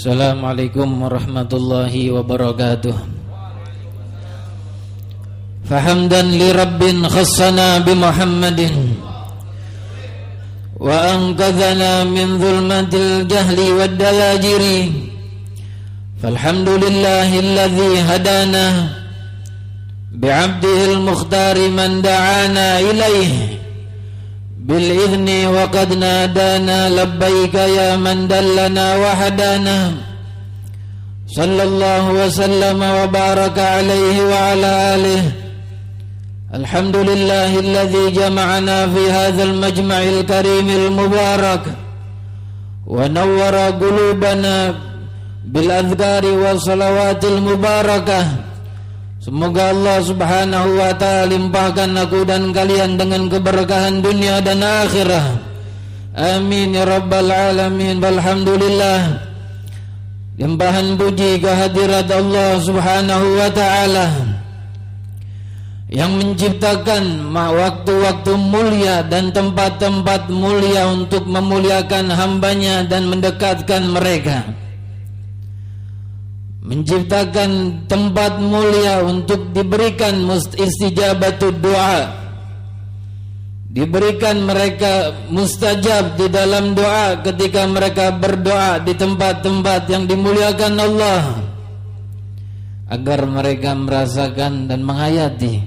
Assalamualaikum warahmatullahi wabarakatuh. Fahamdan li rabbin khassana bi Muhammadin wa anqadhana min dhulmatil jahli wad dalajiri. Falhamdulillahi alladhi hadana bi'abdihil mukhtari man da'ana ilayhi bil idhni wa qad nadana labbaika ya man dallana wa hadana. Sallallahu wa sallama wa baraka alaihi wa ala alihi. Alhamdulillahi alladhi jama'ana fi hadzal majma'il karimil mubarak wa nawwara qulubana bil adhkari wa salawatil mubarakah. Semoga Allah subhanahu wa ta'ala limpahkan aku dan kalian dengan keberkahan dunia dan akhirah. Amin ya rabbal alamin. Walhamdulillah. Limpahan puji kehadirat Allah subhanahu wa ta'ala yang menciptakan waktu-waktu mulia dan tempat-tempat mulia untuk memuliakan hambanya dan mendekatkan mereka. Menciptakan tempat mulia untuk diberikan istijabatud doa, diberikan mereka mustajab di dalam doa ketika mereka berdoa di tempat-tempat yang dimuliakan Allah, agar mereka merasakan dan menghayati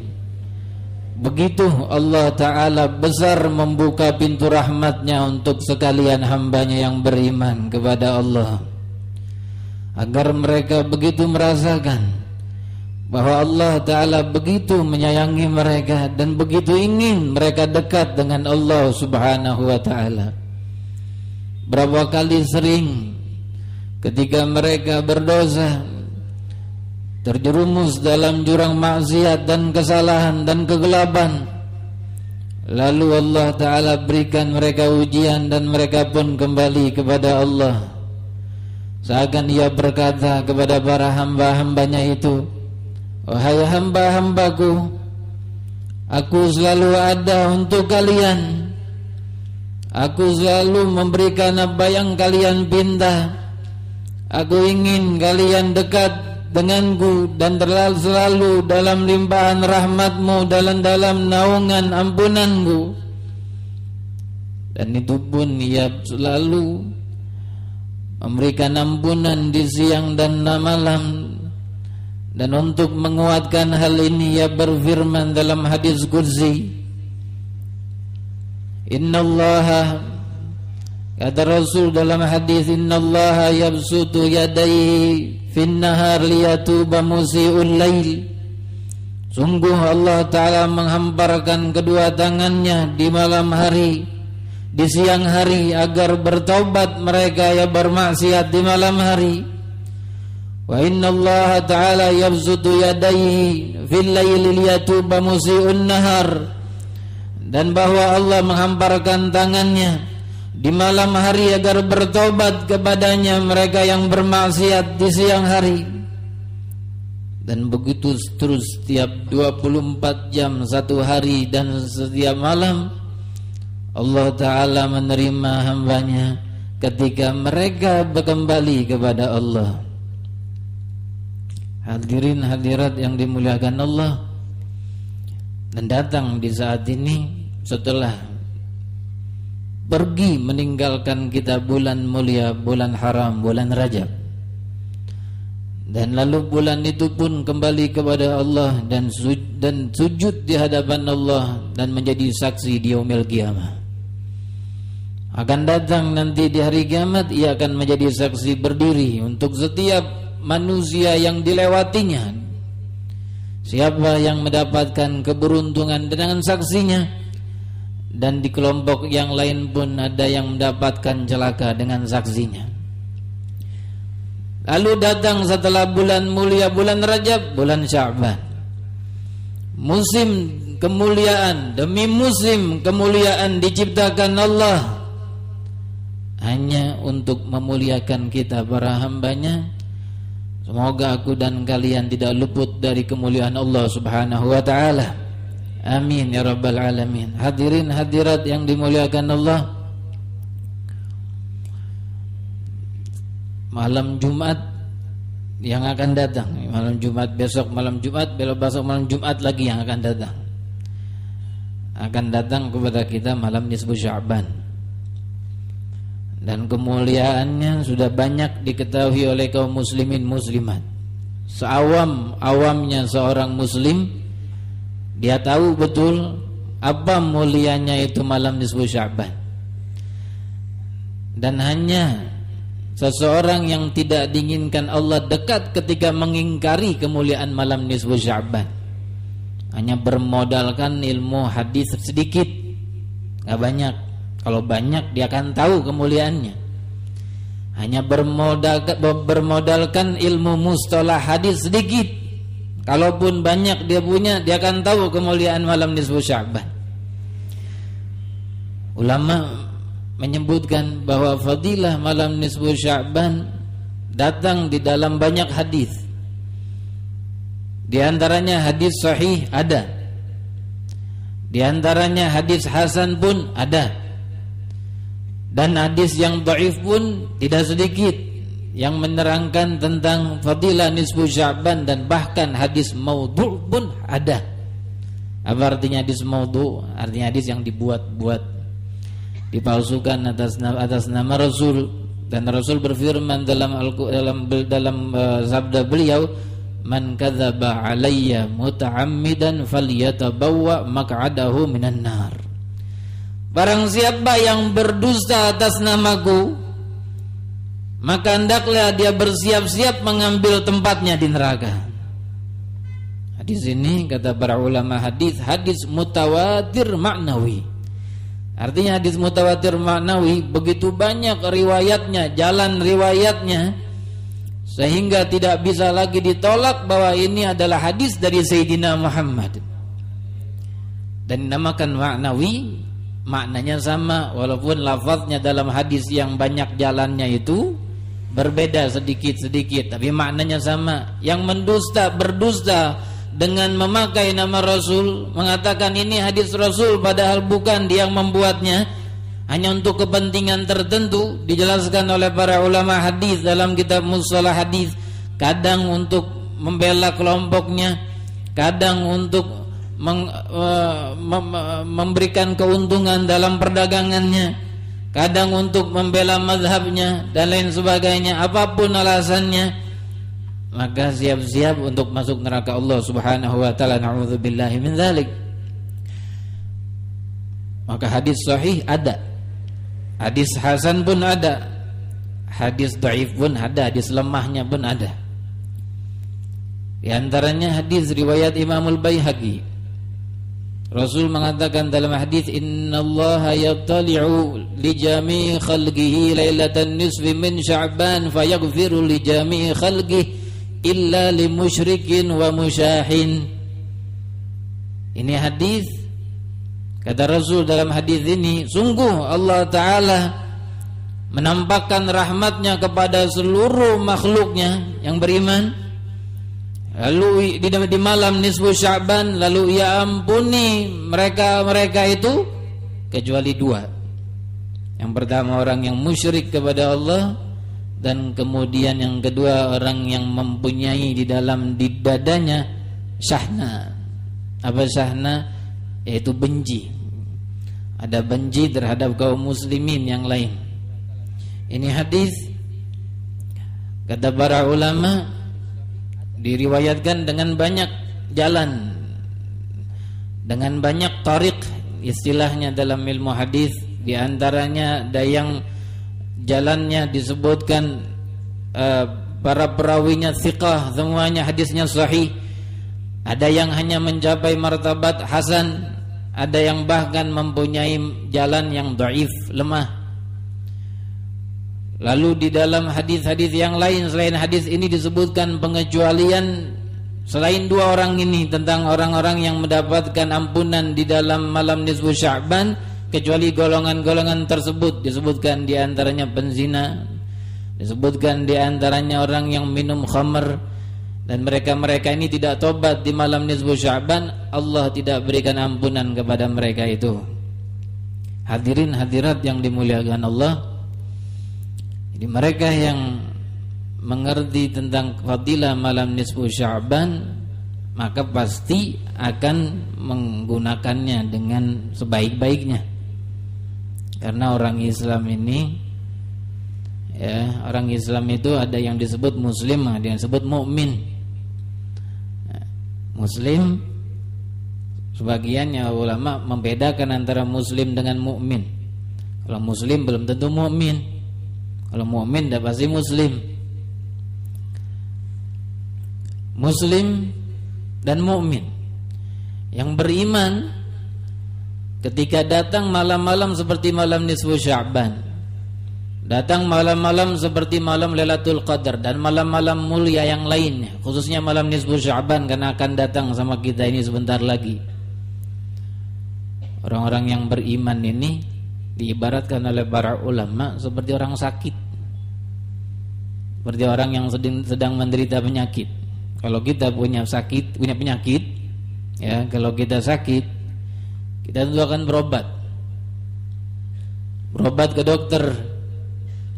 begitu Allah Ta'ala besar membuka pintu rahmatnya untuk sekalian hambanya yang beriman kepada Allah, agar mereka begitu merasakan bahwa Allah Ta'ala begitu menyayangi mereka dan begitu ingin mereka dekat dengan Allah Subhanahu wa Ta'ala. Berapa kali sering ketika mereka berdosa, terjerumus dalam jurang maksiat dan kesalahan dan kegelapan, lalu Allah Ta'ala berikan mereka ujian dan mereka pun kembali kepada Allah. Seakan ia berkata kepada para hamba-hambanya itu, wahai hamba-hambaku, aku selalu ada untuk kalian. Aku selalu memberikan apa yang kalian pinta. Aku ingin kalian dekat denganku dan selalu dalam limpahan rahmatmu, dalam naungan ampunanku. Dan itu pun ia selalu memberikan ampunan di siang dan malam. Dan untuk menguatkan hal ini ia berfirman dalam hadis qudsi, innallaha, kata Rasul dalam hadis, innallaha yabsutu yadayhi fin nahar liyatuba musii'ul lail. Sungguh Allah Ta'ala menghamparkan kedua tangannya di malam hari, di siang hari, agar bertaubat mereka yang bermaksiat di malam hari. Wa inna Allah Ta'ala yabsutu yadayhi fil layli liyatuba musii'un nahar. Dan bahwa Allah menghamparkan tangannya di malam hari agar bertaubat kepadanya mereka yang bermaksiat di siang hari. Dan begitu terus setiap 24 jam satu hari dan setiap malam Allah Ta'ala menerima hambanya ketika mereka kembali kepada Allah. Hadirin hadirat yang dimuliakan Allah, dan datang di saat ini setelah pergi meninggalkan kita bulan mulia, bulan haram, bulan Rajab, dan lalu bulan itu pun kembali kepada Allah dan sujud di hadapan Allah dan menjadi saksi di yaumil qiyamah. Akan datang nanti di hari kiamat, ia akan menjadi saksi berdiri untuk setiap manusia yang dilewatinya. Siapa yang mendapatkan keberuntungan dengan saksinya, dan di kelompok yang lain pun ada yang mendapatkan celaka dengan saksinya. Lalu datang setelah bulan mulia, bulan Rajab, bulan Sya'ban, musim kemuliaan demi musim kemuliaan diciptakan Allah hanya untuk memuliakan kita para hambanya. Semoga aku dan kalian tidak luput dari kemuliaan Allah Subhanahu wa Ta'ala. Amin ya rabbal alamin. Hadirin hadirat yang dimuliakan Allah, malam Jumat yang akan datang, malam Jumat besok, malam Jumat besok, malam Jumat lagi yang akan datang kepada kita malam nisfu Sya'ban. Dan kemuliaannya sudah banyak diketahui oleh kaum muslimin muslimat. Seawam-awamnya seorang muslim, dia tahu betul apa mulianya itu malam nisfu Sya'ban. Dan hanya seseorang yang tidak diinginkan Allah dekat ketika mengingkari kemuliaan malam nisfu Sya'ban. Hanya bermodalkan ilmu hadis sedikit, gak banyak. Kalau banyak dia akan tahu kemuliaannya. Hanya bermodalkan ilmu mustalah hadis sedikit, kalaupun banyak dia punya, dia akan tahu kemuliaan malam nisfu Sya'ban. Ulama menyebutkan bahwa fadilah malam nisfu Sya'ban datang di dalam banyak hadis. Di antaranya hadis sahih ada. Di antaranya hadis hasan pun ada. Dan hadis yang dhaif pun tidak sedikit yang menerangkan tentang fadilah nisfu Sya'ban, dan bahkan hadis maudhu' pun ada. Apa artinya hadis maudhu'? Artinya hadis yang dibuat-buat, dipalsukan atas nama Rasul. Dan Rasul berfirman dalam sabda beliau, man kadzaba alayya muta'ammidan falyatabawwa maq'adahu minan nar. Barang siapa yang berdusta atas namaku, maka hendaklah dia bersiap-siap mengambil tempatnya di neraka. Hadis ini kata para ulama hadis mutawatir maknawi. Artinya hadis mutawatir maknawi begitu banyak riwayatnya, jalan riwayatnya, sehingga tidak bisa lagi ditolak bahwa ini adalah hadis dari Sayyidina Muhammad. Dan dinamakan maknawi, maknanya sama walaupun lafaznya dalam hadis yang banyak jalannya itu berbeda sedikit-sedikit, tapi maknanya sama. Yang berdusta dengan memakai nama Rasul, mengatakan ini hadis Rasul padahal bukan dia yang membuatnya, hanya untuk kepentingan tertentu. Dijelaskan oleh para ulama hadis dalam kitab mustalah hadis, kadang untuk membela kelompoknya, kadang untuk memberikan keuntungan dalam perdagangannya, kadang untuk membela mazhabnya dan lain sebagainya. Apapun alasannya, maka siap-siap untuk masuk neraka Allah Subhanahu wa taala. Na'udzubillahi min dzalik. Maka hadis sahih ada, hadis hasan pun ada, hadis dhaif pun ada, hadis lemahnya pun ada. Di antaranya hadis riwayat Imamul Baihaqi. Rasul mengatakan dalam hadis, innallaha yattali'u li jami'i khalqihi lailatan nisfi min Sya'ban fayaghfiru li jami'i khalqihi illa li musyrikin wa musyahin. Ini hadis, kata Rasul dalam hadis ini, sungguh Allah Ta'ala menampakkan rahmatnya kepada seluruh makhluknya yang beriman, lalu di malam nisfu Sya'ban, lalu ia ampuni mereka itu kecuali dua. Yang pertama orang yang musyrik kepada Allah, dan kemudian yang kedua orang yang mempunyai di dadanya syahna. Apa syahna? Yaitu benci. Ada benci terhadap kaum muslimin yang lain. Ini hadis, kata para ulama, diriwayatkan dengan banyak jalan, dengan banyak tariq istilahnya dalam ilmu hadis. Di antaranya ada yang jalannya disebutkan para perawinya thiqah, semuanya hadisnya sahih. Ada yang hanya mencapai martabat hasan, ada yang bahkan mempunyai jalan yang dhaif, lemah. Lalu di dalam hadis-hadis yang lain selain hadis ini disebutkan pengecualian selain dua orang ini tentang orang-orang yang mendapatkan ampunan di dalam malam nisfu Sya'ban, kecuali golongan-golongan tersebut. Disebutkan di antaranya penzina, disebutkan di antaranya orang yang minum khamr, dan mereka-mereka ini tidak tobat di malam nisfu Sya'ban, Allah tidak berikan ampunan kepada mereka itu. Hadirin hadirat yang dimuliakan Allah, jadi mereka yang mengerti tentang fadilah malam nisfu Sya'ban, maka pasti akan menggunakannya dengan sebaik-baiknya. Karena orang Islam ini, ya, orang Islam itu ada yang disebut muslim, ada yang disebut mukmin. Muslim, sebagiannya ulama membedakan antara muslim dengan mukmin. Kalau muslim belum tentu mukmin. Kalau mukmin dah pasti muslim. Muslim dan mukmin yang beriman ketika datang malam-malam seperti malam nisfu Sya'ban, datang malam-malam seperti malam Lailatul Qadar dan malam-malam mulia yang lainnya, khususnya malam nisfu Sya'ban karena akan datang sama kita ini sebentar lagi. Orang-orang yang beriman ini diibaratkan oleh para ulama seperti orang sakit, seperti orang yang sedang menderita penyakit. Kalau kita punya penyakit, ya, kalau kita sakit, kita tentu akan berobat ke dokter.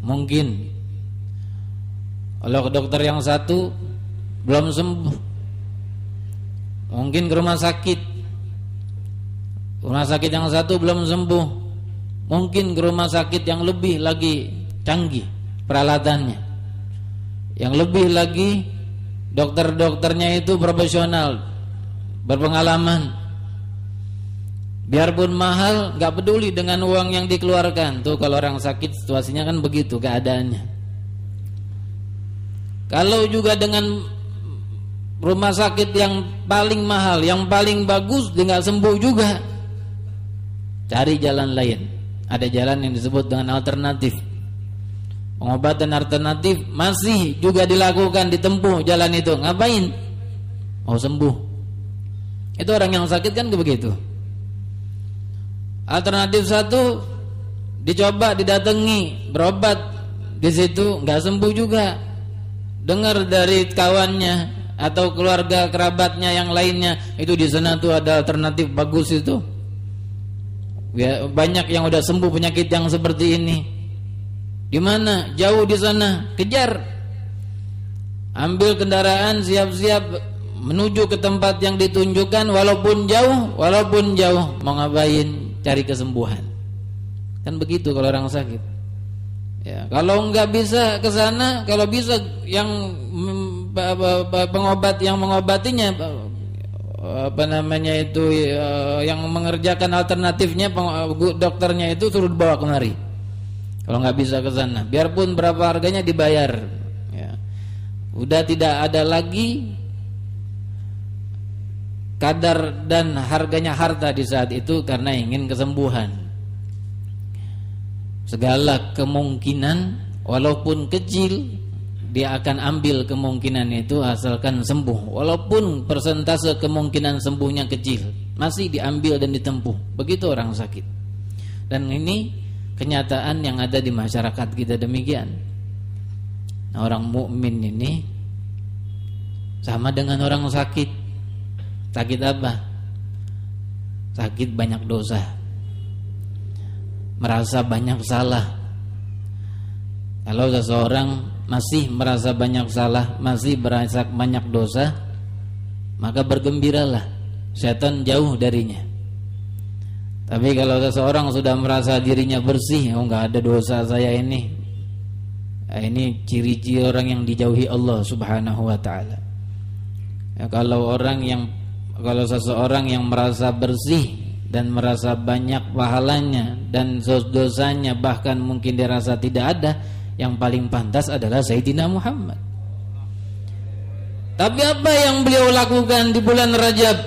Mungkin kalau ke dokter yang satu belum sembuh, mungkin ke rumah sakit yang satu belum sembuh, mungkin ke rumah sakit yang lebih lagi canggih peralatannya, yang lebih lagi dokter-dokternya itu profesional, berpengalaman. Biarpun mahal, gak peduli dengan uang yang dikeluarkan. Tuh kalau orang sakit situasinya kan begitu keadaannya. Kalau juga dengan rumah sakit yang paling mahal, yang paling bagus, dia gak sembuh juga, cari jalan lain. Ada jalan yang disebut dengan alternatif. Pengobatan alternatif masih juga dilakukan, ditempuh jalan itu. Ngapain? Mau sembuh. Itu orang yang sakit kan begitu. Alternatif satu dicoba, didatangi, berobat, di situ nggak sembuh juga. Dengar dari kawannya atau keluarga kerabatnya yang lainnya, itu di sana tuh ada alternatif bagus itu. Banyak yang udah sembuh penyakit yang seperti ini. Di mana? Jauh di sana. Kejar. Ambil kendaraan, siap-siap menuju ke tempat yang ditunjukkan, walaupun jauh. Mau ngapain? Cari kesembuhan. Kan begitu kalau orang sakit. Ya, kalau enggak bisa ke sana, kalau bisa yang pengobat yang mengobatinya, yang mengerjakan alternatifnya, dokternya itu suruh dibawa kemari. Kalau nggak bisa ke sana, biarpun berapa harganya dibayar. Ya. Udah tidak ada lagi kadar dan harganya harta di saat itu karena ingin kesembuhan. Segala kemungkinan walaupun kecil dia akan ambil kemungkinan itu asalkan sembuh. Walaupun persentase kemungkinan sembuhnya kecil, masih diambil dan ditempuh. Begitu orang sakit. Dan ini kenyataan yang ada di masyarakat kita demikian. Nah, orang mukmin ini sama dengan orang sakit. Sakit apa? Sakit banyak dosa, merasa banyak salah. Kalau seseorang masih merasa banyak salah, masih merasa banyak dosa, maka bergembiralah, setan jauh darinya. Tapi kalau seseorang sudah merasa dirinya bersih, oh enggak ada dosa saya ini, ini ciri-ciri orang yang dijauhi Allah Subhanahu wa taala. Ya, kalau seseorang yang merasa bersih dan merasa banyak pahalanya dan dosanya bahkan mungkin dirasa tidak ada, yang paling pantas adalah Sayyidina Muhammad. Tapi apa yang beliau lakukan di bulan Rajab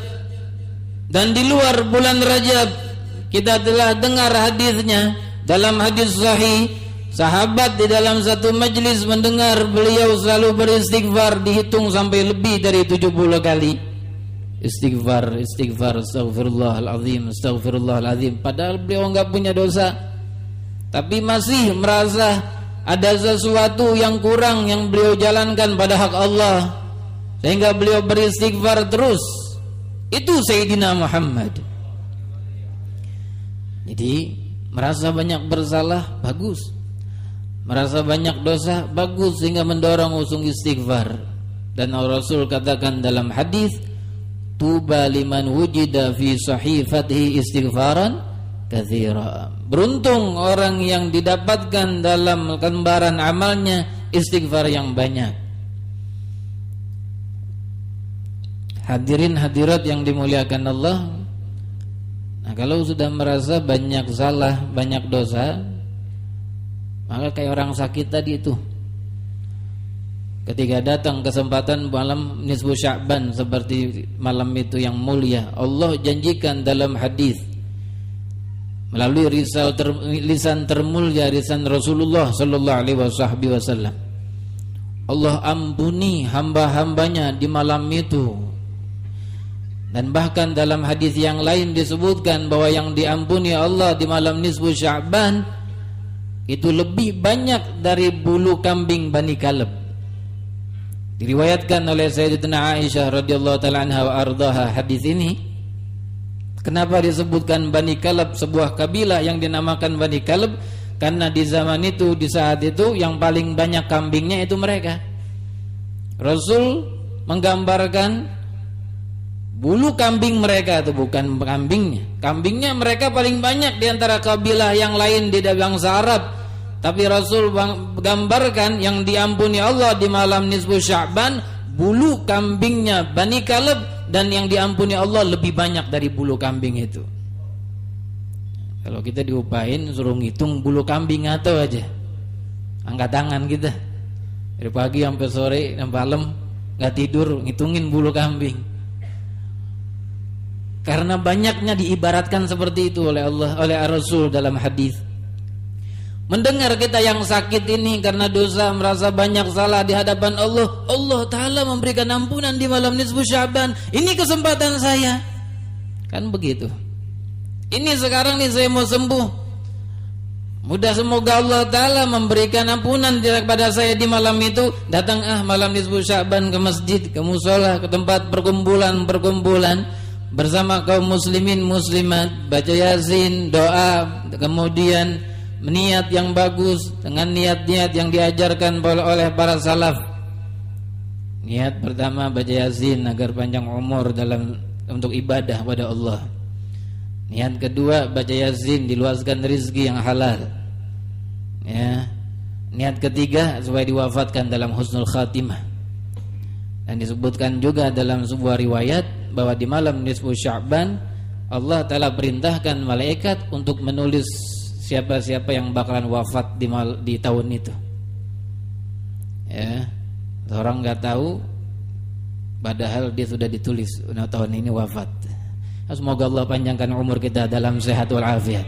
dan di luar bulan Rajab? Kita telah dengar hadisnya dalam hadis sahih. Sahabat di dalam satu majlis mendengar beliau selalu beristighfar, dihitung sampai lebih dari 70 kali. Istighfar, astaghfirullahalazim. Padahal beliau enggak punya dosa, tapi masih merasa ada sesuatu yang kurang yang beliau jalankan pada hak Allah, sehingga beliau beristighfar terus. Itu Sayyidina Muhammad. Jadi merasa banyak bersalah bagus, merasa banyak dosa, bagus sehingga mendorong usung istighfar. Dan Rasul katakan dalam hadis, tuba liman wujida fi sahifatihi istighfaran katsira. Beruntung orang yang didapatkan dalam lembaran amalnya istighfar yang banyak. Hadirin hadirat yang dimuliakan Allah. Nah, kalau sudah merasa banyak salah, banyak dosa, maka kayak orang sakit tadi itu, ketika datang kesempatan malam nisfu Sya'ban seperti malam itu yang mulia, Allah janjikan dalam hadis melalui lisan termulia, lisan Rasulullah sallallahu alaihi wasallam, Allah ampuni hamba-hambanya di malam itu. Dan bahkan dalam hadis yang lain disebutkan bahwa yang diampuni Allah di malam nisfu Sya'ban itu lebih banyak dari bulu kambing Bani Kalb. Diriwayatkan oleh Sayyidatina Aisyah radhiyallahu taala anha wa ardhaha hadis ini. Kenapa disebutkan Bani Kalb, sebuah kabilah yang dinamakan Bani Kalb? Karena di zaman itu, di saat itu yang paling banyak kambingnya itu mereka. Rasul menggambarkan bulu kambing mereka itu, bukan kambingnya. Kambingnya mereka paling banyak di antara kabilah yang lain di bangsa Arab. Tapi Rasul gambarkan yang diampuni Allah di malam nisfu Sya'ban, bulu kambingnya Bani Kalb, dan yang diampuni Allah lebih banyak dari bulu kambing itu. Kalau kita diupahin suruh ngitung bulu kambing atau aja, angkat tangan kita dari pagi sampai sore sampai malam nggak tidur ngitungin bulu kambing. Karena banyaknya diibaratkan seperti itu oleh Allah, oleh Rasul dalam hadis. Mendengar kita yang sakit ini karena dosa, merasa banyak salah di hadapan Allah, Allah Ta'ala memberikan ampunan di malam nisfu Sya'ban. Ini kesempatan saya. Kan begitu. Ini sekarang nih saya mau sembuh. Mudah semoga Allah Ta'ala memberikan ampunan kepada saya di malam itu. Datang malam nisfu Sya'ban ke masjid, ke musola, ke tempat perkumpulan bersama kaum muslimin muslimat, baca yasin, doa, kemudian niat yang bagus dengan niat-niat yang diajarkan oleh para salaf. Niat pertama baca yasin agar panjang umur dalam untuk ibadah pada Allah. Niat kedua baca yasin diluaskan rezeki yang halal. Ya. Niat ketiga supaya diwafatkan dalam husnul khatimah. Dan disebutkan juga dalam sebuah riwayat bahwa di malam nisfu Sya'ban Allah Ta'ala perintahkan malaikat untuk menulis siapa-siapa yang bakalan wafat di tahun itu. Ya, orang nggak tahu, padahal dia sudah ditulis tahun ini wafat. Semoga Allah panjangkan umur kita dalam sehat wal afiat.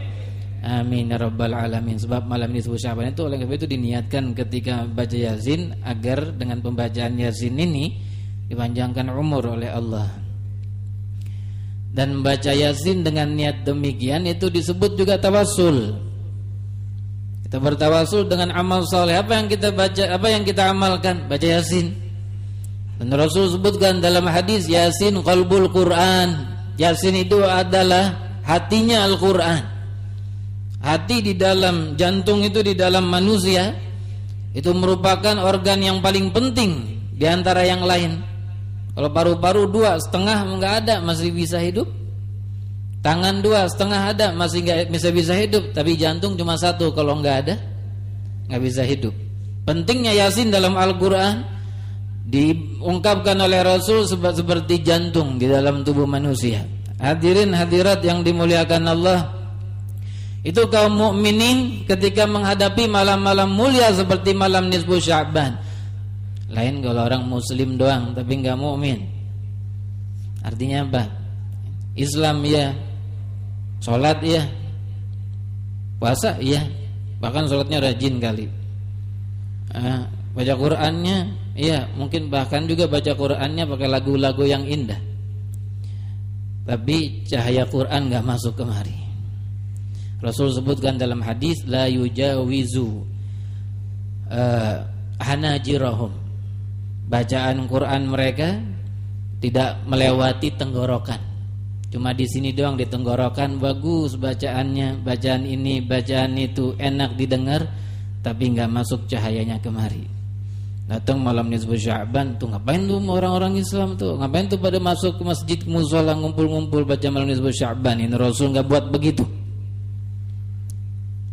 Amin ya rabbal alamin. Sebab malam nisfu Sya'ban itu oleh sebab itu diniatkan ketika baca yasin agar dengan pembacaan yasin ini dipanjangkan umur oleh Allah. Dan baca yasin dengan niat demikian itu disebut juga tawassul. Kita bertawassul dengan amal saleh. Apa yang kita baca, apa yang kita amalkan? Baca yasin. Dan Rasul sebutkan dalam hadis, yasin qalbul Quran. Yasin itu adalah hatinya Al-Quran. Hati di dalam jantung itu di dalam manusia itu merupakan organ yang paling penting di antara yang lain. Kalau paru-paru 2,5 enggak ada masih bisa hidup. Tangan 2,5 ada masih enggak bisa hidup. Tapi jantung cuma 1, kalau enggak ada enggak bisa hidup. Pentingnya yasin dalam Al-Quran diungkapkan oleh Rasul seperti jantung di dalam tubuh manusia. Hadirin hadirat yang dimuliakan Allah, itu kaum mukminin ketika menghadapi malam-malam mulia seperti malam nisfu Sya'ban. Lain kalau orang muslim doang tapi enggak mukmin. Artinya apa? Islam ya, salat ya, puasa ya, bahkan salatnya rajin kali. Baca Qur'annya ya, mungkin bahkan juga baca Qur'annya pakai lagu-lagu yang indah. Tapi cahaya Qur'an enggak masuk kemari. Rasul sebutkan dalam hadis, la yujawizu hanajirahum. Bacaan Quran mereka tidak melewati tenggorokan. Cuma di sini doang di tenggorokan bagus bacaannya, bacaan ini, bacaan itu enak didengar, tapi nggak masuk cahayanya kemari. Datang malam nisfu Sya'ban tuh ngapain tuh orang-orang Islam tuh? Ngapain tuh pada masuk ke masjid mushola ngumpul-ngumpul baca malam nisfu Sya'ban? Ini Rasul nggak buat begitu.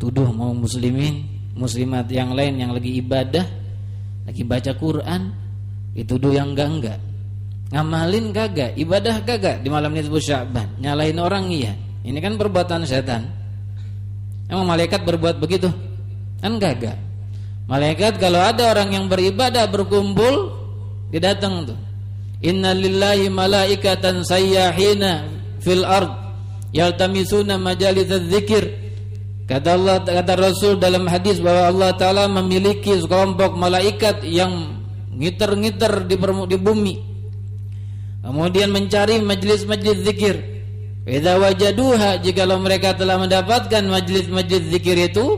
Tuduh mau muslimin, muslimat yang lain yang lagi ibadah, lagi baca Quran, dituduh yang enggak. Ngamalin kagak, ibadah kagak di malam nisfu Sya'ban. Nyalahin orang iya. Ini kan perbuatan setan. Emang malaikat berbuat begitu? Kan kagak. Malaikat kalau ada orang yang beribadah berkumpul, dia datang tuh. Inna lillahi malaikatan sayyahina fil ard yaltamisuna majalitsaz zikir. Kata Allah, kata Rasul dalam hadis bahwa Allah Ta'ala memiliki sekelompok malaikat yang ngiter-ngiter di bumi, kemudian mencari majlis-majlis zikir. Idza wajaduha, jikalau mereka telah mendapatkan majlis-majlis zikir itu,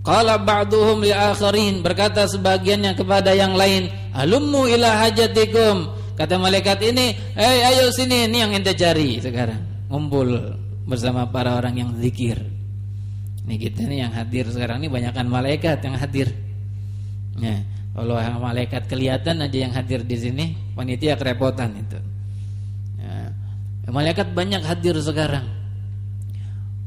qala ba'duhum li akharin, berkata sebagiannya kepada yang lain, halummu ila hajatikum. Kata malaikat ini, ayo sini, ini yang ente cari sekarang. Ngumpul bersama para orang yang zikir. Ini kita nih yang hadir sekarang ini banyakan malaikat yang hadir. Ya, kalau malaikat kelihatan aja yang hadir di sini, panitia kerepotan itu. Ya, malaikat banyak hadir sekarang.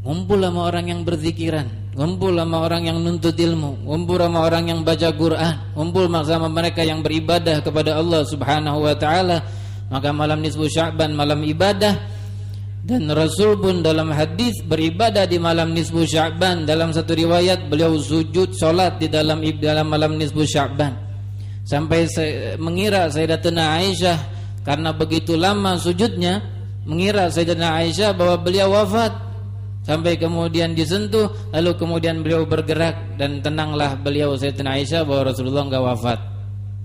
Ngumpul sama orang yang berzikiran, ngumpul sama orang yang nuntut ilmu, ngumpul sama orang yang baca Quran, ngumpul sama mereka yang beribadah kepada Allah Subhanahu wa taala. Maka malam nisfu Sya'ban malam ibadah. Dan Rasul pun dalam hadis beribadah di malam nisfu Sya'ban. Dalam satu riwayat beliau sujud salat di dalam malam nisfu Sya'ban. Sampai mengira Sayyidatina Aisyah karena begitu lama sujudnya, mengira Sayyidatina Aisyah bahwa beliau wafat. Sampai kemudian disentuh, lalu kemudian beliau bergerak dan tenanglah beliau Sayyidatina Aisyah bahwa Rasulullah enggak wafat.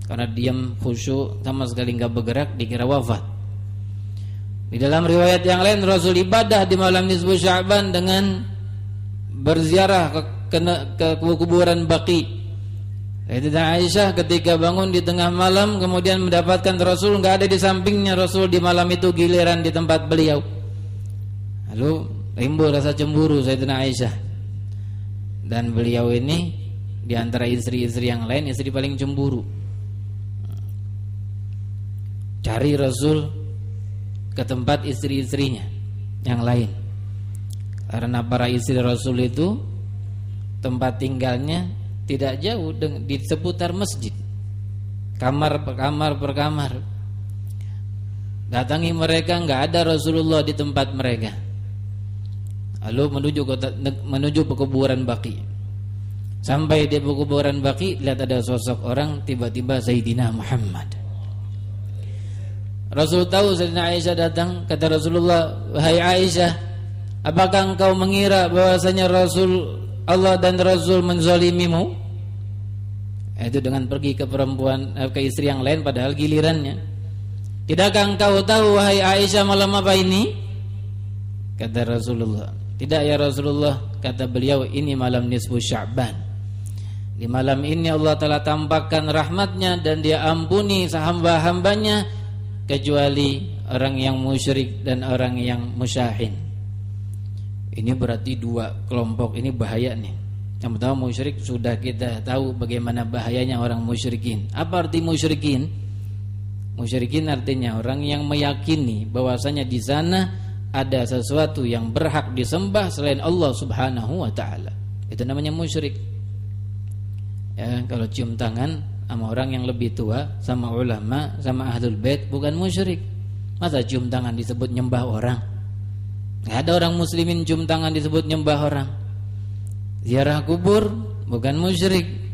Karena diam khusyuk sama sekali enggak bergerak, dikira wafat. Di dalam riwayat yang lain Rasul ibadah di malam nisfu Sya'ban dengan berziarah ke kuburan Baqi. Sayyidatina Aisyah ketika bangun di tengah malam kemudian mendapatkan Rasul enggak ada di sampingnya. Rasul di malam itu giliran di tempat beliau. Lalu timbul rasa cemburu Sayyidatina Aisyah. Dan beliau ini di antara istri-istri yang lain istri paling cemburu. Cari Rasul ke tempat istri-istrinya yang lain. Karena para istri Rasul itu tempat tinggalnya tidak jauh di seputar masjid. Kamar per kamar. Datangi mereka, enggak ada Rasulullah di tempat mereka. Lalu menuju kuburan Baqi. Sampai di kuburan Baqi, lihat ada sosok orang, tiba-tiba Sayyidina Muhammad. Rasul tahu Sayyidina Aisyah datang. Kata Rasulullah, wahai Aisyah, apakah engkau mengira bahwasanya Rasul Allah dan Rasul menzalimimu? Itu dengan pergi ke perempuan, ke istri yang lain padahal gilirannya. Tidakkah engkau tahu wahai Aisyah malam apa ini? Kata Rasulullah, tidak ya Rasulullah. Kata beliau, ini malam nisfu Sya'ban. Di malam ini Allah telah tampakkan rahmatnya dan dia ampuni hamba-hambanya kecuali orang yang musyrik dan orang yang musyahin. Ini berarti dua kelompok ini bahaya nih. Yang pertama musyrik, sudah kita tahu bagaimana bahayanya orang musyrikin. Apa arti musyrikin? Musyrikin artinya orang yang meyakini bahwasanya di sana ada sesuatu yang berhak disembah selain Allah Subhanahu wa taala. Itu namanya musyrik. Ya, kalau cium tangan sama orang yang lebih tua, sama ulama, sama ahlul bait bukan musyrik. Masa cium tangan disebut nyembah orang? Gak ada orang muslimin cium tangan disebut nyembah orang. Ziarah kubur bukan musyrik.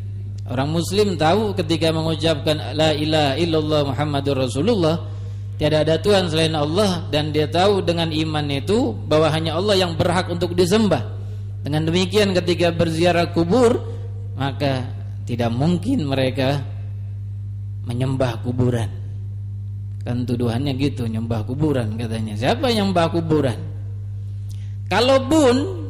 Orang muslim tahu ketika mengucapkan la ilaha illallah Muhammadur Rasulullah, tiada ada Tuhan selain Allah, dan dia tahu dengan iman itu bahwa hanya Allah yang berhak untuk disembah. Dengan demikian ketika berziarah kubur, maka tidak mungkin mereka menyembah kuburan. Kan tuduhannya gitu, nyembah kuburan katanya. Siapa yang nyembah kuburan? Kalaupun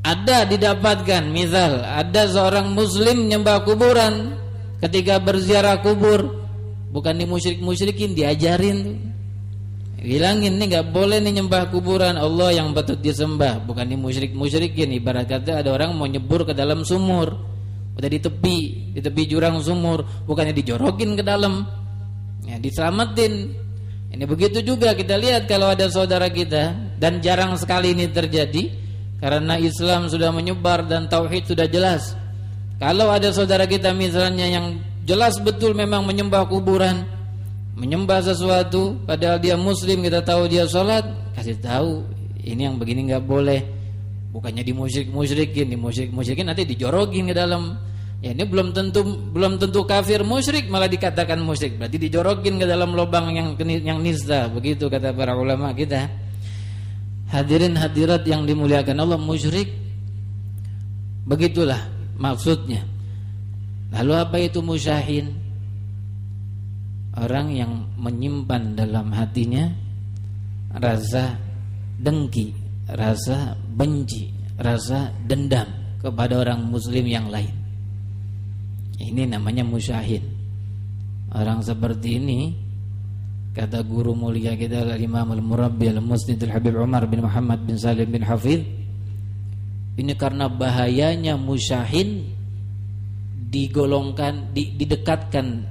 ada didapatkan, misal ada seorang muslim nyembah kuburan ketika berziarah kubur, bukan dimusyrik-musyrikin, diajarin, bilangin nih nggak boleh nih nyembah kuburan, Allah yang patut disembah, bukan dimusyrik-musyrikin. Ibarat kata ada orang mau nyebur ke dalam sumur, udah di tepi jurang sumur, bukannya dijorokin ke dalam, ya diselamatin. Ini begitu juga kita lihat kalau ada saudara kita, dan jarang sekali ini terjadi karena Islam sudah menyebar dan tauhid sudah jelas. Kalau ada saudara kita misalnya yang jelas betul memang menyembah kuburan, menyembah sesuatu, padahal dia muslim, kita tahu dia sholat, kasih tahu ini yang begini nggak boleh. Bukannya dimusyrikin nanti dijorokin ke dalam. Ya ini belum tentu kafir musyrik, malah dikatakan musyrik, berarti dijorokin ke dalam lubang yang nista. Begitu kata para ulama kita. Hadirin hadirat yang dimuliakan Allah, musyrik begitulah maksudnya. Lalu apa itu musyahin? Orang yang menyimpan dalam hatinya rasa dengki, rasa benci, rasa dendam kepada orang muslim yang lain. Ini namanya musyahin. Orang seperti ini, kata guru mulia kita Al-Imam Al-Murabbi Al-Musnid Al-Habib Umar bin Muhammad bin Salim bin Hafidh, ini karena bahayanya musyahin didekatkan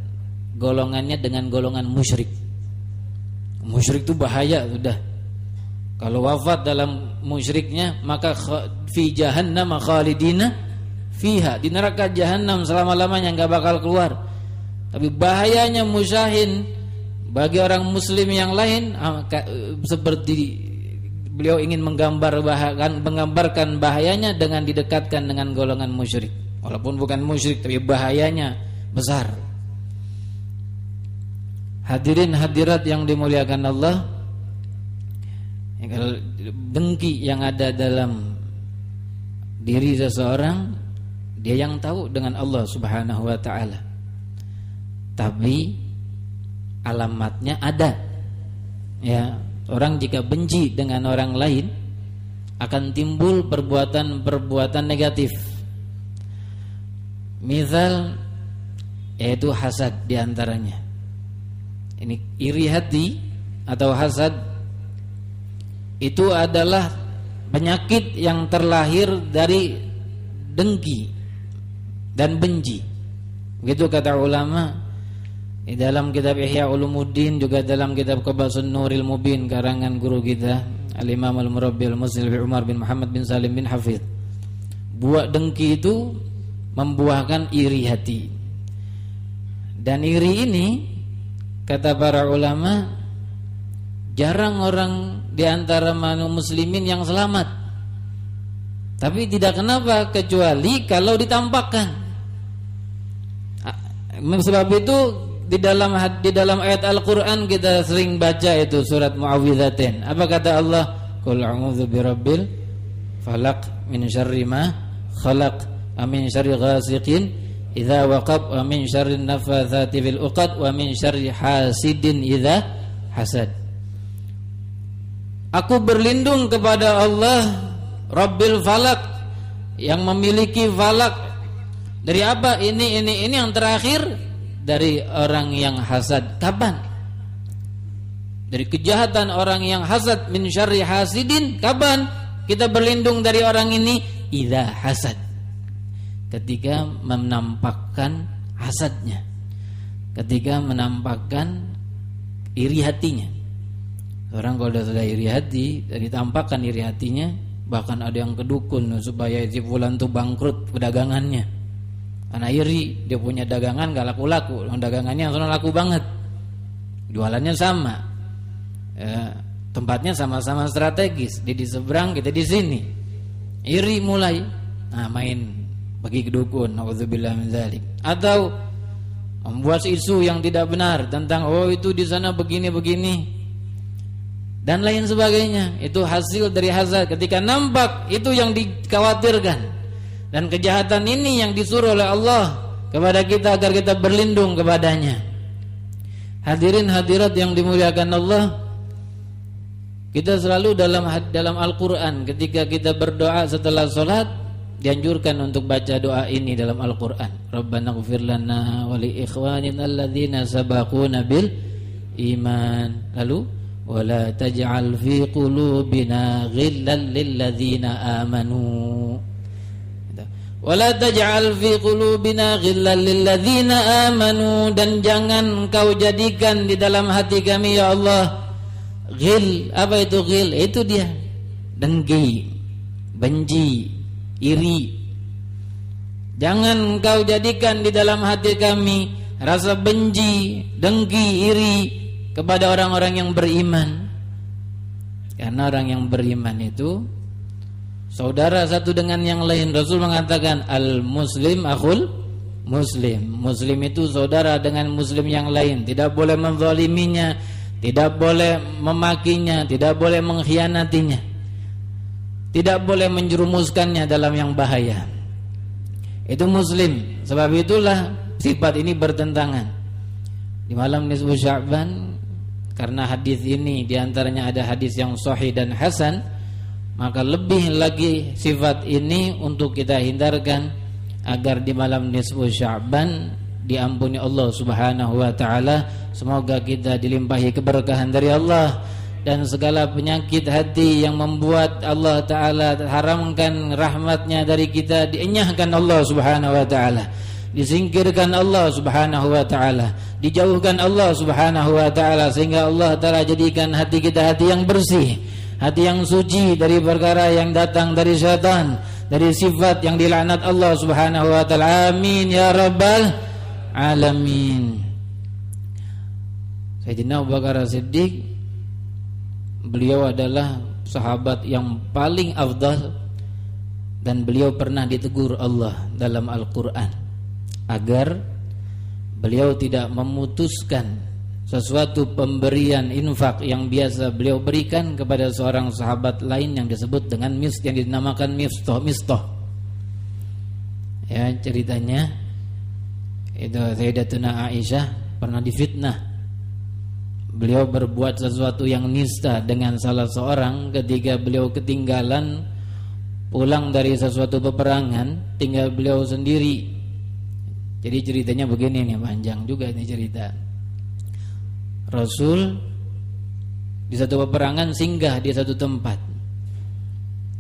golongannya dengan golongan musyrik. Musyrik itu bahaya sudah. Kalau wafat dalam musyriknya, maka fi jahannam khalidina fiha, di neraka jahanam selama-lamanya enggak bakal keluar. Tapi bahayanya musyahin bagi orang muslim yang lain, seperti beliau ingin menggambarkan bahayanya dengan didekatkan dengan golongan musyrik. Walaupun bukan musyrik, tapi bahayanya besar. Hadirin hadirat yang dimuliakan Allah, kalau dengki yang ada dalam diri seseorang, dia yang tahu dengan Allah Subhanahu wa ta'ala. Tapi alamatnya ada. Ya, orang jika benci dengan orang lain akan timbul perbuatan-perbuatan negatif. Misal yaitu hasad diantaranya. Ini iri hati atau hasad itu adalah penyakit yang terlahir dari dengki dan benci. Begitu kata ulama di dalam kitab Ihya Ulumuddin, juga dalam kitab Qabasun Nuril Mubin karangan guru kita Al-Imam Al-Murabbi Al-Musnid Umar bin Muhammad bin Salim bin Hafidh. Buah dengki itu membuahkan iri hati. Dan iri ini kata para ulama, jarang orang di antara muslimin yang selamat. Tapi tidak kenapa kecuali kalau ditampakkan. Sebab itu di dalam ayat Al-Qur'an kita sering baca itu surat Muawwidzatain. Apa kata Allah? Qul a'udzu birabbil falaq min syarri ma khalaq wa min syarri ghasiqin idza waqab wa min syarri nafatsati fil 'uqad wa min syarri hasidin idza hasad. Aku berlindung kepada Allah Rabbil Falak, yang memiliki falak. Dari apa? Ini yang terakhir, dari orang yang hasad. Kapan? Dari kejahatan orang yang hasad. Min syarri hasidin. Kapan kita berlindung dari orang ini? Idza hasad, ketika menampakkan hasadnya, ketika menampakkan iri hatinya. Orang kalau sudah iri hati, ditampakkan iri hatinya, bahkan ada yang kedukun supaya si fulan tuh bangkrut pedagangannya. Karena iri, dia punya dagangan gak laku-laku, dagangannya langsung laku banget, jualannya sama, ya, tempatnya sama-sama strategis, dia di seberang, kita di sini. Iri mulai, main bagi kedukun, nauzubillah min dzalik. Atau membuat isu yang tidak benar tentang itu di sana begini-begini dan lain sebagainya. Itu hasil dari hasad. Ketika nampak, itu yang dikhawatirkan. Dan kejahatan ini yang disuruh oleh Allah kepada kita agar kita berlindung kepadanya. Hadirin hadirat yang dimuliakan Allah, kita selalu dalam Al-Quran, ketika kita berdoa setelah sholat, dianjurkan untuk baca doa ini dalam Al-Quran. Rabbana ighfir lana wa li ikhwanina alladzina sabaquna bil iman. Lalu wala taj'al fi qulubina ghillan lil ladzina amanu Wala taj'al fi qulubina ghillan lil ladzina amanu, dan jangan kau jadikan di dalam hati kami ya Allah ghil. Apa itu ghil? Itu dia dengki, benci, iri. Jangan kau jadikan di dalam hati kami rasa benci, dengki, iri kepada orang-orang yang beriman. Karena orang yang beriman itu saudara satu dengan yang lain. Rasul mengatakan al-muslim akhul muslim. Muslim itu saudara dengan muslim yang lain. Tidak boleh menzaliminya, tidak boleh memakinya, tidak boleh mengkhianatinya, tidak boleh menjerumuskannya dalam yang bahaya. Itu muslim. Sebab itulah sifat ini bertentangan. Di malam nisfu Sya'ban, karena hadis ini diantaranya ada hadis yang sahih dan hasan, maka lebih lagi sifat ini untuk kita hindarkan agar di malam nisfu Sya'ban diampuni Allah Subhanahu wa taala. Semoga kita dilimpahi keberkahan dari Allah, dan segala penyakit hati yang membuat Allah taala haramkan rahmatnya dari kita dienyahkan Allah Subhanahu wa taala, disingkirkan Allah Subhanahu wa taala, dijauhkan Allah Subhanahu wa taala, sehingga Allah taala jadikan hati kita hati yang bersih, hati yang suci dari perkara yang datang dari syaitan, dari sifat yang dilaknat Allah Subhanahu wa taala. Amin ya rabbal alamin. Sayyidina Abu Bakar Siddiq, beliau adalah sahabat yang paling afdal, dan beliau pernah ditegur Allah dalam Al-Qur'an agar beliau tidak memutuskan sesuatu pemberian infak yang biasa beliau berikan kepada seorang sahabat lain yang disebut dengan yang dinamakan Mistah. Ya, ceritanya itu Sayyidatuna Aisyah pernah difitnah. Beliau berbuat sesuatu yang nista dengan salah seorang ketika beliau ketinggalan pulang dari sesuatu peperangan, tinggal beliau sendiri. Jadi ceritanya begini nih, panjang juga ini cerita. Rasul di satu peperangan singgah di satu tempat.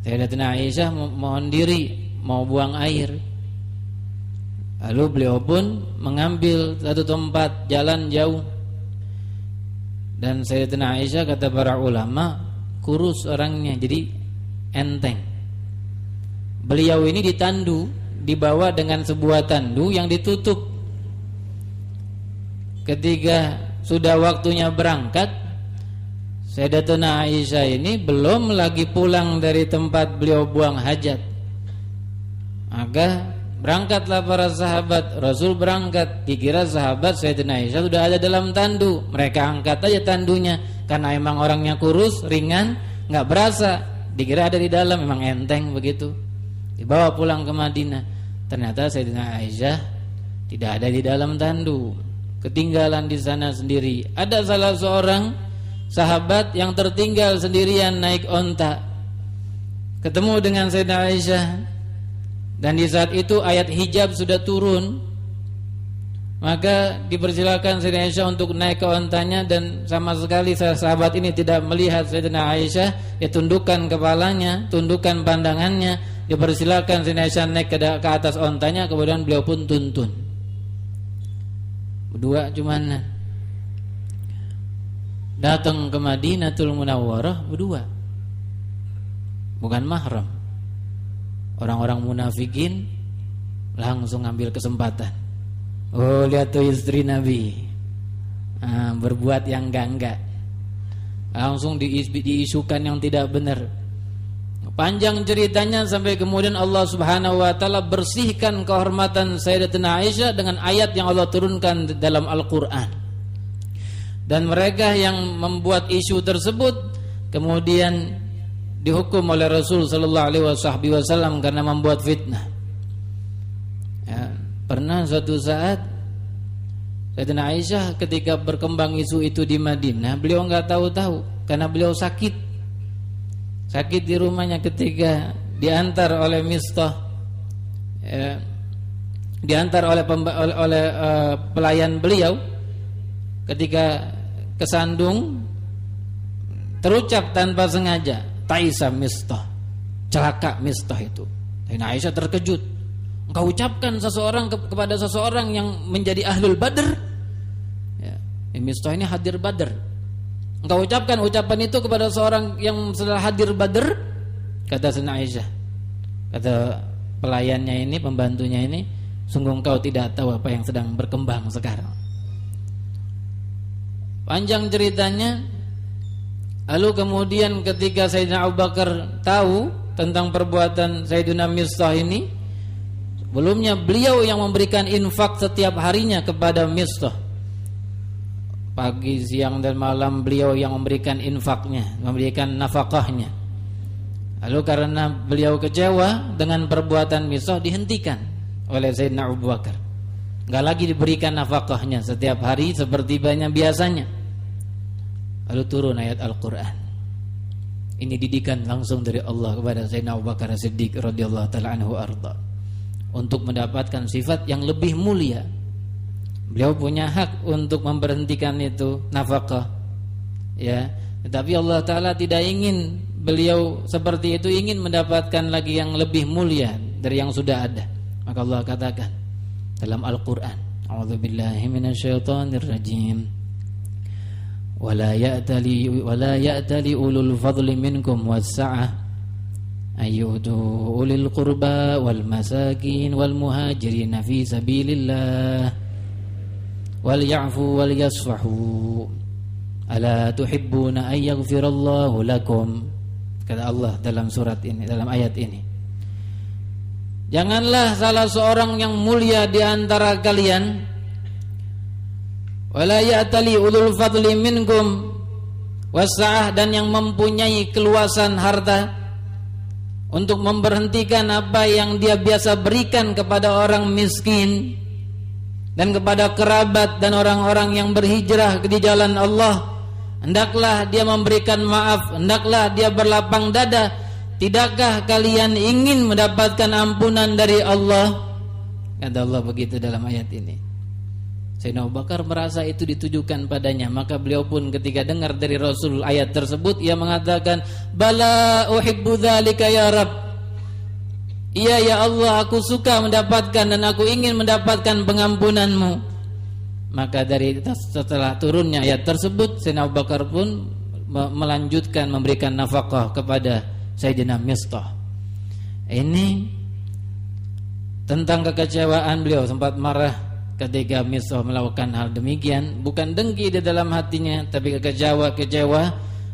Sayyidatuna Aisyah mohon diri, mau buang air. Lalu beliau pun mengambil satu tempat jalan jauh. Dan Sayyidatuna Aisyah, kata para ulama, kurus orangnya, jadi enteng. Beliau ini ditandu, dibawa dengan sebuah tandu yang ditutup. Ketika sudah waktunya berangkat, Sayyidatuna Aisyah ini belum lagi pulang dari tempat beliau buang hajat. Maka berangkatlah para sahabat. Rasul berangkat, dikira sahabat Sayyidatuna Aisyah sudah ada dalam tandu. Mereka angkat aja tandunya, karena emang orangnya kurus, ringan, nggak berasa. Dikira ada di dalam, memang enteng begitu. Dibawa pulang ke Madinah. Ternyata Sayyidatuna Aisyah tidak ada di dalam tandu, ketinggalan di sana sendiri. Ada salah seorang sahabat yang tertinggal sendirian naik onta, ketemu dengan Sayyidatuna Aisyah. Dan di saat itu ayat hijab sudah turun, maka dipersilakan Sayyidatuna Aisyah untuk naik ke ontanya. Dan sama sekali sahabat ini tidak melihat Sayyidatuna Aisyah. Dia tundukkan kepalanya, tundukkan pandangannya. Dipersilakan Sayyidatuna Aisyah naik ke atas ontanya. Kemudian beliau pun tuntun. Berdua cuman datang ke Madinatul Munawwarah berdua, bukan mahram. Orang-orang munafikin langsung ngambil kesempatan. Oh, lihat tuh istri Nabi berbuat yang enggak. Langsung diisukan yang tidak benar. Panjang ceritanya sampai kemudian Allah Subhanahu wa taala bersihkan kehormatan Sayyidatuna Aisyah dengan ayat yang Allah turunkan dalam Al-Qur'an. Dan mereka yang membuat isu tersebut kemudian dihukum oleh Rasul sallallahu alaihi wasallam karena membuat fitnah. Ya, pernah suatu saat Sayyidatuna Aisyah ketika berkembang isu itu di Madinah, beliau enggak tahu-tahu karena beliau sakit di rumahnya ketika diantar oleh Mistah, ya, diantar oleh pelayan beliau. Ketika kesandung, terucap tanpa sengaja, Taisa Mistah, celaka Mistah itu. Sayyidatuna Aisyah terkejut. engkau ucapkan kepada seseorang yang menjadi ahlul badr, ya, Mistah ini hadir badr, engkau ucapkan ucapan itu kepada seorang yang setelah hadir badr, kata Sayyidah Aisyah, kata pelayannya ini, pembantunya ini, sungguh engkau tidak tahu apa yang sedang berkembang sekarang. Panjang ceritanya. Lalu kemudian ketika Sayyidina Abu Bakar tahu tentang perbuatan Sayyidina Mistah ini, sebelumnya beliau yang memberikan infak setiap harinya kepada Mistah. Pagi, siang dan malam beliau yang memberikan infaknya, memberikan nafkahnya. Lalu karena beliau kecewa dengan perbuatan Mistah, dihentikan oleh Sayyidina Abu Bakar. Enggak lagi diberikan nafkahnya setiap hari seperti banyak biasanya. Lalu turun ayat Al-Quran. Ini didikan langsung dari Allah kepada Sayyidina Abu Bakar As-Siddiq radhiyallahu ta'ala anhu arda, untuk mendapatkan sifat yang lebih mulia. Beliau punya hak untuk memberhentikan itu nafkah, ya, tetapi Allah Ta'ala tidak ingin beliau seperti itu, ingin mendapatkan lagi yang lebih mulia dari yang sudah ada. Maka Allah katakan dalam Al-Quran, a'udzubillahi minasyaitonir rajim, wala ya'tali ulul fadli minkum was-sa'ah ayyudu ulil qurba wal masakin wal muhajirin fi sabilillah wal ya'fu wal yasfahu ala tuhibbuna an yaghfirallahu lakum. Kata Allah dalam surat ini, dalam ayat ini, janganlah salah seorang yang mulia di antara kalian, wala ya'tali ulul fadli minkum wasa'ah, dan yang mempunyai keluasan harta, untuk memberhentikan apa yang dia biasa berikan kepada orang miskin dan kepada kerabat dan orang-orang yang berhijrah di jalan Allah. Hendaklah dia memberikan maaf, hendaklah dia berlapang dada. Tidakkah kalian ingin mendapatkan ampunan dari Allah? Kata Allah begitu dalam ayat ini. Sayyidina Abu Bakar merasa itu ditujukan padanya, maka beliau pun ketika dengar dari Rasul ayat tersebut, ia mengatakan, bala uhibbu dzalika ya Rabb. Iya ya Allah, aku suka mendapatkan dan aku ingin mendapatkan pengampunanmu. Maka dari setelah turunnya ayat tersebut, Sayyidina Abu Bakar pun melanjutkan memberikan nafkah kepada Sayyidina Mistah. Ini tentang kekecewaan beliau, sempat marah ketika Mistah melakukan hal demikian, bukan dengki di dalam hatinya, tapi kecewa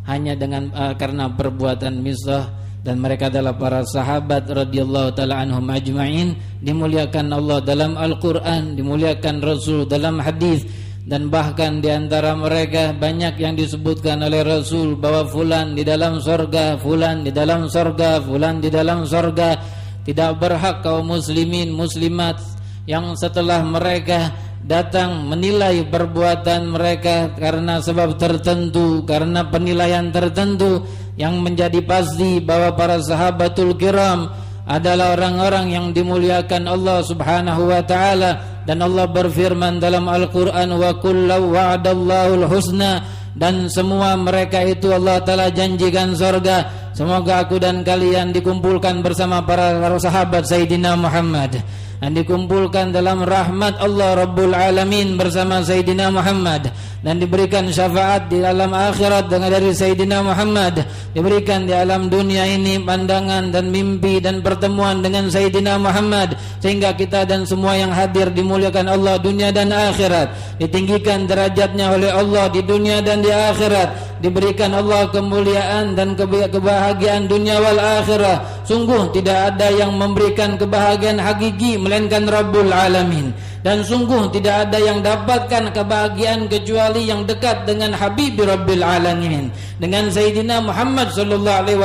hanya dengan karena perbuatan Mistah. Dan mereka adalah para sahabat radhiyallahu taala anhum ajma'in, dimuliakan Allah dalam Al-Qur'an, dimuliakan Rasul dalam hadis, dan bahkan di antara mereka banyak yang disebutkan oleh Rasul bahwa fulan di dalam surga, fulan di dalam surga, fulan di dalam surga. Tidak berhak kaum muslimin muslimat yang setelah mereka datang menilai perbuatan mereka karena sebab tertentu, karena penilaian tertentu, yang menjadi pasti bahwa para sahabatul kiram adalah orang-orang yang dimuliakan Allah Subhanahu wa taala. Dan Allah berfirman dalam Al-Qur'an, wa kullu wa'adallahu al-husna, dan semua mereka itu Allah Ta'ala janjikan surga. Semoga aku dan kalian dikumpulkan bersama para sahabat Sayyidina Muhammad, dan dikumpulkan dalam rahmat Allah Rabbul Alamin bersama Sayyidina Muhammad, dan diberikan syafaat di alam akhirat dengan dari Sayyidina Muhammad, diberikan di alam dunia ini pandangan dan mimpi dan pertemuan dengan Sayyidina Muhammad, sehingga kita dan semua yang hadir dimuliakan Allah dunia dan akhirat, ditinggikan derajatnya oleh Allah di dunia dan di akhirat, diberikan Allah kemuliaan dan kebahagiaan dunia wal akhirah. Sungguh tidak ada yang memberikan kebahagiaan hakiki melainkan Rabbul Alamin, dan sungguh tidak ada yang dapatkan kebahagiaan kecuali yang dekat dengan Habib Rabbil Alamin, dengan Sayyidina Muhammad sallallahu alaihi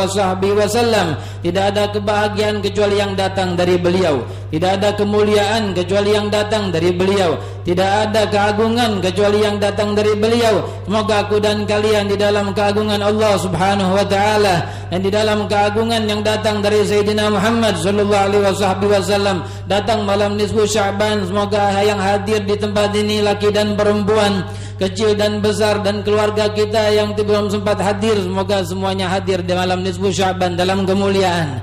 wasallam. Tidak ada kebahagiaan kecuali yang datang dari beliau, tidak ada kemuliaan kecuali yang datang dari beliau, tidak ada keagungan kecuali yang datang dari beliau. Semoga aku dan kalian di dalam keagungan Allah Subhanahu wa taala dan di dalam keagungan yang datang dari Sayyidina Muhammad sallallahu alaihi wasallam, datang malam nisfu Sya'ban. Semoga yang hadir di tempat ini, laki dan perempuan, kecil dan besar, dan keluarga kita yang belum sempat hadir, semoga semuanya hadir di malam nisfu Sya'ban dalam kemuliaan.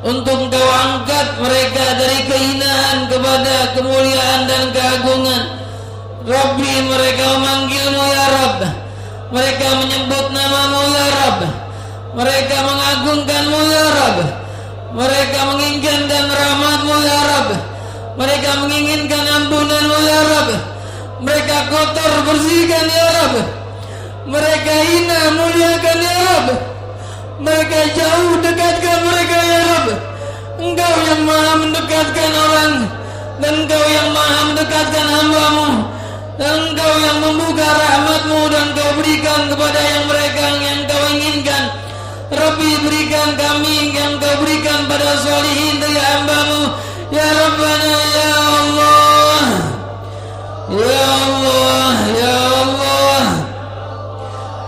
untuk Engkau angkat mereka dari kehinaan kepada kemuliaan dan keagungan. Rabbi, mereka memanggil-Mu ya Rabb, mereka menyebut nama-Mu ya Rabb, mereka mengagungkan-Mu ya Rabb, mereka menginginkan rahmat-Mu ya Rabb, mereka menginginkan ampunan-Mu ya Rabb, mereka kotor bersihkan ya Rabb, mereka hina muliakan ya Rabb, mereka jauh dekatkan mereka ya Rabb. Engkau yang maha mendekatkan orang, dan Engkau yang maha mendekatkan hamba-Mu, dan Engkau yang membuka rahmat-Mu, dan Engkau berikan kepada yang mereka yang Engkau inginkan. Rabbi, berikan kami yang Engkau berikan pada solihin dari hamba-Mu ya Rabbana ya Allah, ya Allah, ya Allah,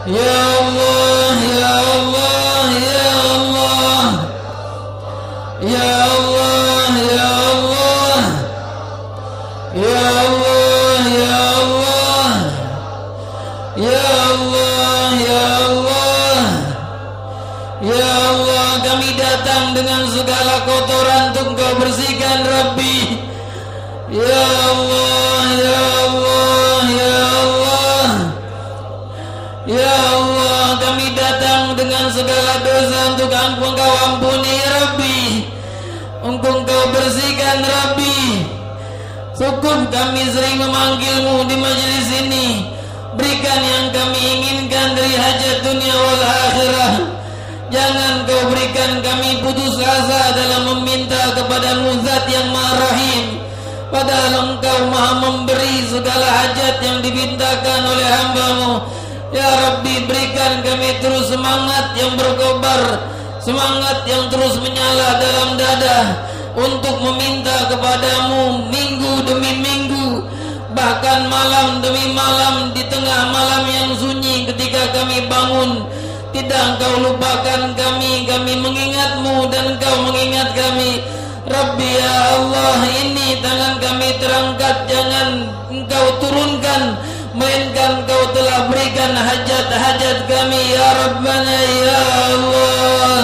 ya Allah, ya Allah, ya Allah, ya Allah, ya Allah, ya Allah, ya Allah, ya Allah, ya Allah, ya Allah, kami datang dengan segala kotoran untuk Engkau bersihkan Rabbi. Ya Allah, ya Allah, ya Allah, ya Allah, kami datang dengan segala dosa untuk Engkau ampuni Rabbi, untuk Engkau bersihkan Rabbi. Cukup kami sering memanggil-Mu di majelis ini. Berikan yang kami inginkan dari hajat dunia wal akhirah. Jangan Kau berikan kami putus asa dalam meminta kepada-Mu Zat yang Maha Rahim, padahal Engkau Maha memberi segala hajat yang dimintakan oleh hamba-Mu. Ya Rabbi, berikan kami terus semangat yang berkobar, semangat yang terus menyala dalam dada untuk meminta kepada-Mu minggu demi minggu, bahkan malam demi malam, di tengah malam yang sunyi ketika kami bangun. Tidak Engkau lupakan kami, kami mengingat-Mu dan Engkau mengingat kami. Rabbi ya Allah, ini tangan kami terangkat, jangan Engkau turunkan, melainkan Engkau telah berikan hajat-hajat kami ya Rabbana ya Allah,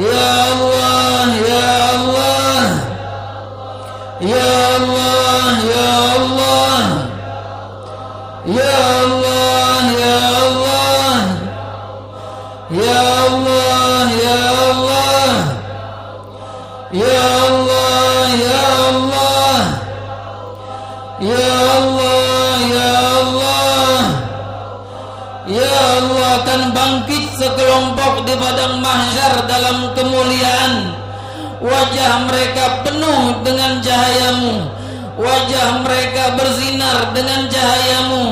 ya Allah, ya Allah, ya Allah, ya Allah, ya Allah, ya Allah, ya Allah, ya Allah, ya Allah, ya Allah, ya Allah, ya Allah, ya Allah, akan bangkit sekelompok di padang mahsyar dalam kemuliaan. Wajah mereka penuh dengan cahaya-Mu, wajah mereka bersinar dengan cahaya-Mu,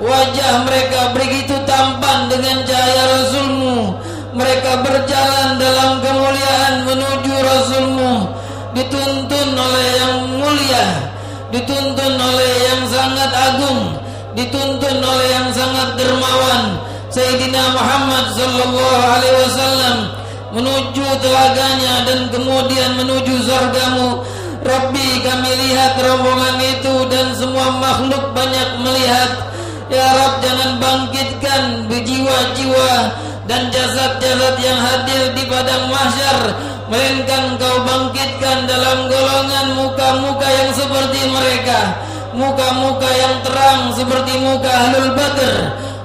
wajah mereka begitu tampan dengan cahaya Rasul-Mu. Mereka berjalan dalam kemuliaan menuju Rasul-Mu, dituntun oleh yang mulia, dituntun oleh yang sangat agung, dituntun oleh yang sangat dermawan, Sayyidina Muhammad sallallahu alaihi wasallam, menuju telaganya dan kemudian menuju surga-Mu. Rabbi, kami lihat rombongan itu dan semua makhluk banyak melihat. Ya Rabb, jangan bangkitkan jiwa-jiwa dan jasad-jasad yang hadir di padang mahsyar, melainkan Engkau bangkitkan dalam golongan muka-muka yang seperti mereka, muka-muka yang terang seperti muka Ahlul Badr,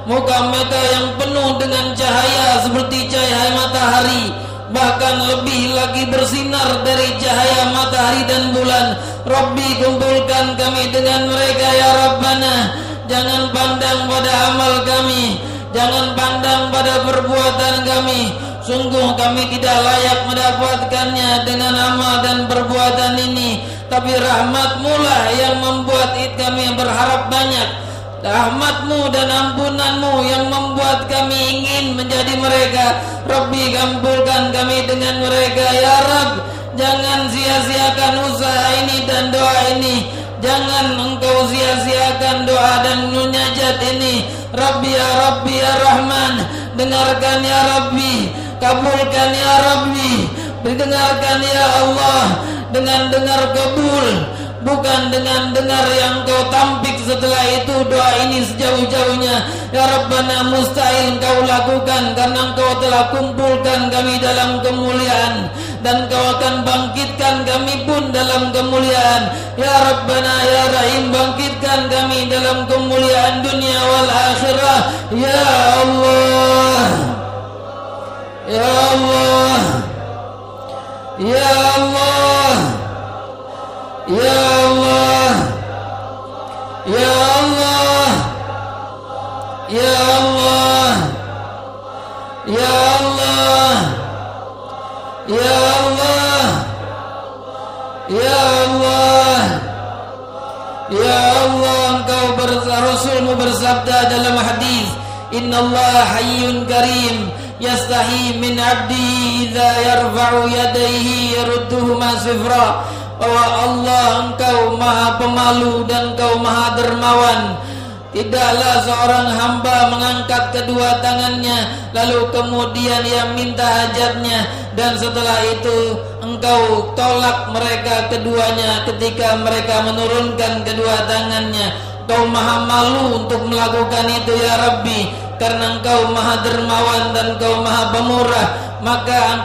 muka-muka yang penuh dengan cahaya seperti cahaya matahari, bahkan lebih lagi bersinar dari cahaya matahari dan bulan. Rabbi, kumpulkan kami dengan mereka ya Rabbana. Jangan pandang pada amal kami, jangan pandang pada perbuatan kami. Sungguh kami tidak layak mendapatkannya dengan amal dan perbuatan ini, tapi rahmat-Mu lah yang membuat kami berharap banyak. Rahmat-Mu dan ampunan-Mu yang membuat kami ingin menjadi mereka. Rabbi, kumpulkan kami dengan mereka ya Rabb. Jangan sia-siakan usaha ini dan doa ini. Jangan Engkau sia-siakan doa dan munajat ini. Rabbi ya Rabbi ya Rahman, dengarkan ya Rabbi, kabulkan ya Rabbi, didengarkan ya Allah dengan dengar kabul, bukan dengan dengar yang Engkau tampik setelah itu doa ini sejauh-jauhnya. Ya Rabbana, mustahil Engkau lakukan karena Engkau telah kumpulkan kami dalam kemuliaan dan Engkau akan bangkitkan kami pun dalam kemuliaan. Ya Rabbana ya Rahim, bangkitkan kami dalam kemuliaan dunia wal akhirah. Ya Allah, ya Allah, ya Allah, ya Allah, ya Allah, ya Allah, ya Allah, ya Allah, ya Allah, ya Allah. Engkau Rasulmu bersabda dalam hadis, Innallaha hayyun karim yastahi min abdi idza yarfa'u yadayhi yarudduhuma sifra. Bahwa Allah Engkau maha pemalu dan Engkau maha dermawan. Tidaklah seorang hamba mengangkat kedua tangannya lalu kemudian ia minta hajatnya, dan setelah itu Engkau tolak mereka keduanya ketika mereka menurunkan kedua tangannya. Engkau maha malu untuk melakukan itu ya Rabbi, karena Engkau maha dermawan dan Engkau maha pemurah. Maka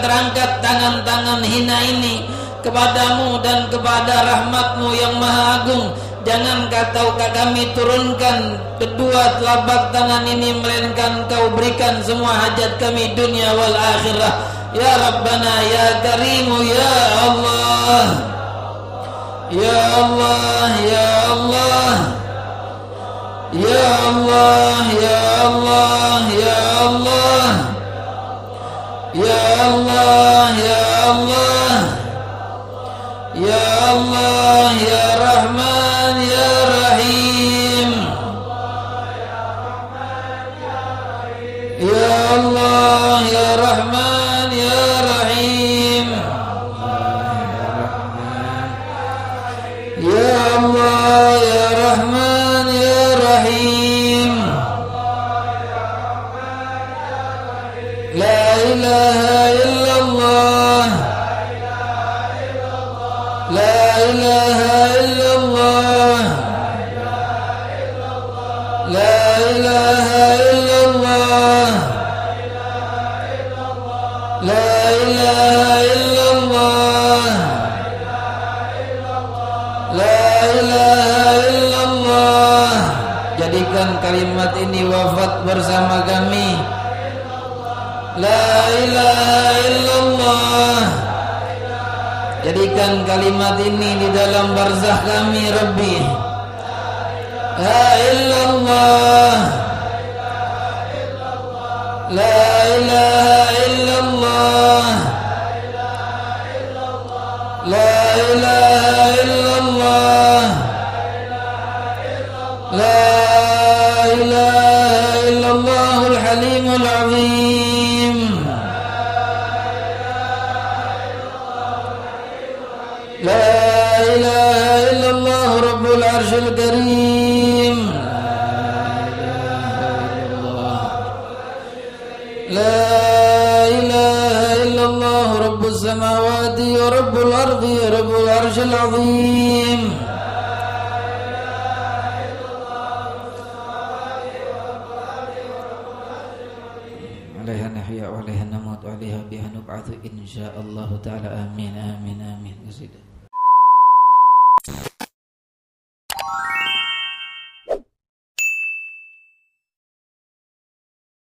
terangkat tangan-tangan hina ini kepadamu dan kepada rahmatmu yang maha agung. Jangan kami turunkan kedua telapak tangan ini, melainkan Kau berikan semua hajat kami dunia wal akhirah. Ya Rabbana ya Karimu ya Allah, ya Allah, ya Allah, ya Allah, ya Allah, ya Allah, ya Allah, ya Allah, ya Allah, ya Rahman ya Rahim, ya Allah ya Rahman ya Rahim, ya Allah ya Rahman ya Rahim. La ilaha illallah, la ilaha illallah, la ilaha illallah, la ilaha illallah, la ilaha illallah. Jadikan kalimat ini wafat bersama kami. La ilaha illallah. Jadikan kalimat ini di dalam barzakh kami Rabbi. La illallah, la ilaha illallah, la ilaha illallah, la ilaha illallahul halimul azim. La ilaha illallah rabbul arshil karim. La ilaha illallah rabbus samawati wa rabbul ardi wa rabbul arshil azim. Alaiha nahya wa alaiha namut wa alaiha biha nub'atsu insyaallah ta'ala. Amin amin amin.